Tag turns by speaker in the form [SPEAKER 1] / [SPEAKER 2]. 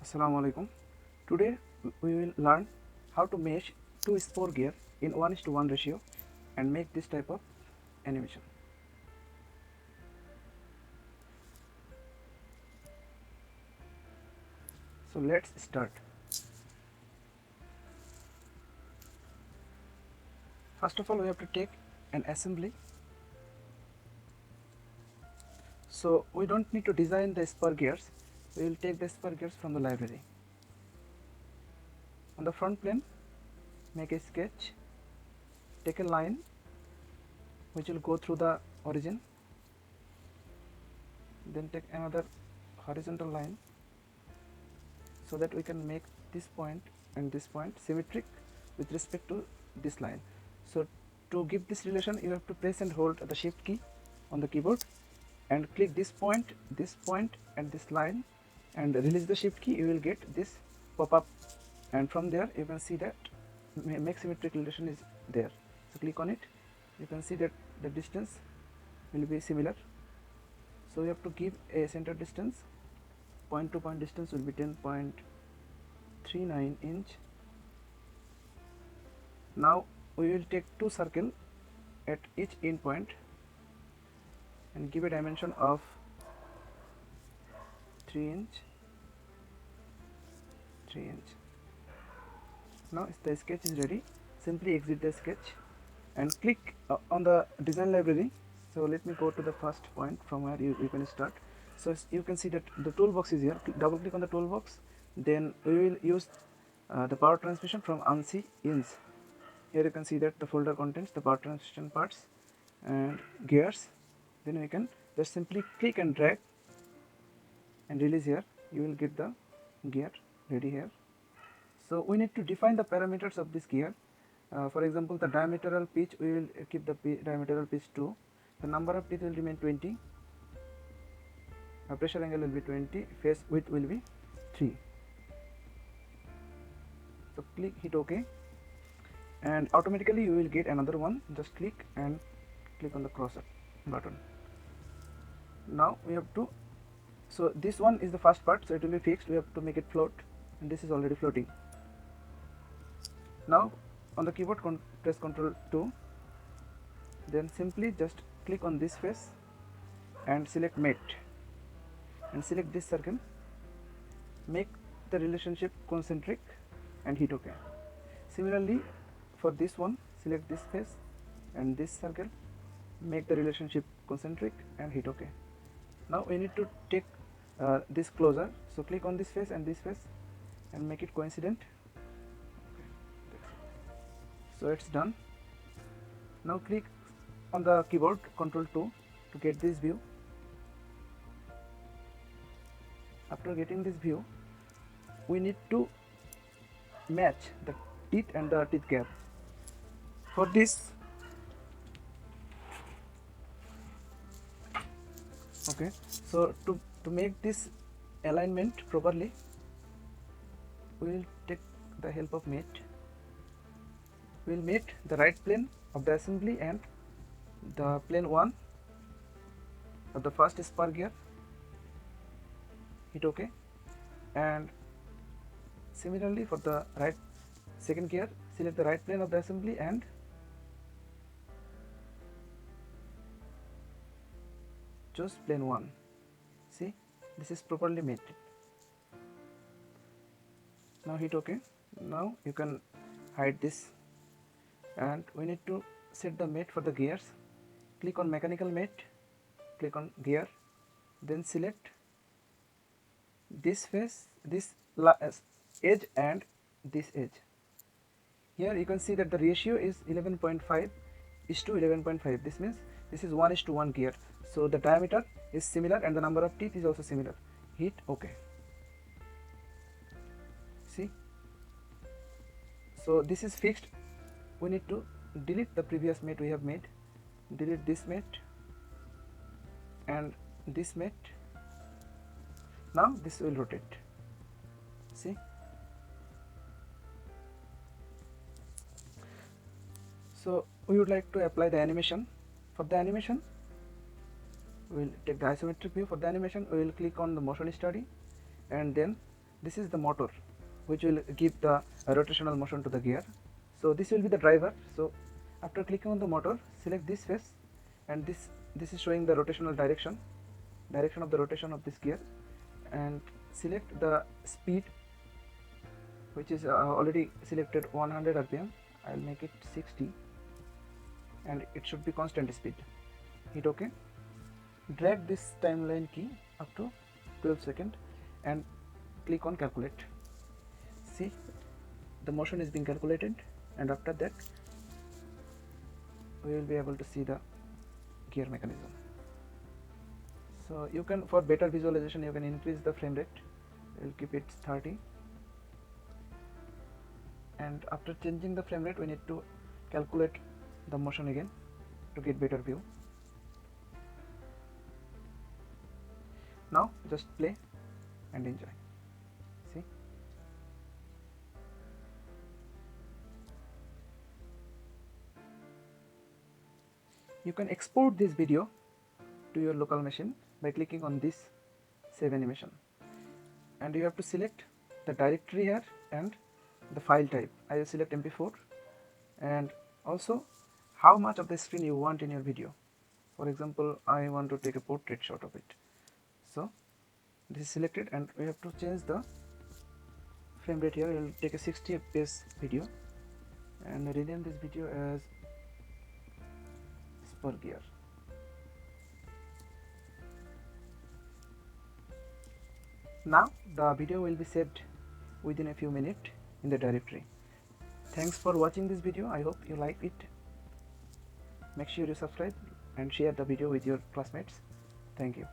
[SPEAKER 1] Assalamu alaikum. Today we will learn how to mesh two spur gear in 1:1 ratio and make this type of animation. So let's start. First of all, we have to take an assembly. So we don't need to design the spur gears. We will take the spur gears from the library. On the front plane, make a sketch. Take a line which will go through the origin. Then take another horizontal line so that we can make this point and this point symmetric with respect to this line. So to give this relation, you have to press and hold the shift key on the keyboard and click this point and this line and release the shift key. You will get this pop-up, and from there you can see that make symmetric relation is there. So click on it. You can see that the distance will be similar. So you have to give a center distance. Point to point distance will be 10.39 inch. Now we will take two circles at each end point and give a dimension of 3 inch. Now the sketch is ready. Simply exit the sketch and click on the design library. So let me go to the first point from where you can start. So you can see that the toolbox is here. Double click on the toolbox. Then we will use the power transmission from ANSI ins. Here you can see that the folder contains the power transmission parts and gears. Then we can just simply click and drag and release here. You will get the gear ready here. So we need to define the parameters of this gear. For example, the diametral pitch, we will keep the diametral pitch 2. The number of teeth will remain 20. Pressure angle will be 20. Face width will be 3. So hit OK, and automatically you will get another one. Just click and click on the cross button. Now we have to, so this one is the first part, so it will be fixed. We have to make it float, and this is already floating. Now on the keyboard press Ctrl 2, then simply just click on this face and select mate and select this circle. Make the relationship concentric and hit OK. Similarly for this one, select this face and this circle, make the relationship concentric and hit OK. Now we need to take this closer, so click on this face and make it coincident. So it's done. Now click on the keyboard Ctrl 2 to get this view. After getting this view, we need to match the teeth and the teeth gap. For this, okay, so to make this alignment properly, we will take the help of mate. We will mate the right plane of the assembly and the plane 1 of the first spur gear. Hit OK, and similarly for the second gear, select the right plane of the assembly and choose plane 1. See, this is properly mated. Now hit OK. Now you can hide this, and we need to set the mate for the gears. Click on mechanical mate, click on gear, then select this face, this edge and this edge. Here you can see that the ratio is 11.5 is to 11.5. This means this is 1:1 gear. So the diameter is similar and the number of teeth is also similar. Hit OK. See, so this is fixed. We need to delete the previous mate we have made. Delete this mate and this mate. Now this will rotate. See, so we would like to apply the animation. For the animation, we will take the isometric view. For the animation, we will click on the motion study and then this is the motor which will give the rotational motion to the gear. So this will be the driver. So after clicking on the motor, select this face, and this is showing the rotational direction of the rotation of this gear, and select the speed, which is already selected 100 rpm. I'll make it 60, and it should be constant speed. Hit OK. Drag this timeline key up to 12 seconds and click on calculate. See, the motion is being calculated, and after that we will be able to see the gear mechanism. So you can, for better visualization, you can increase the frame rate. We'll keep it 30, and after changing the frame rate we need to calculate the motion again to get better view. Now just play and enjoy. See, you can export this video to your local machine by clicking on this save animation, and you have to select the directory here and the file type. I will select MP4, and also how much of the screen you want in your video. For example, I want to take a portrait shot of it. So this is selected, and we have to change the frame rate here. I will take a 60 fps video and rename this video as Spur Gear. Now the video will be saved within a few minutes in the directory. Thanks for watching this video. I hope you like it. Make sure you subscribe and share the video with your classmates. Thank you.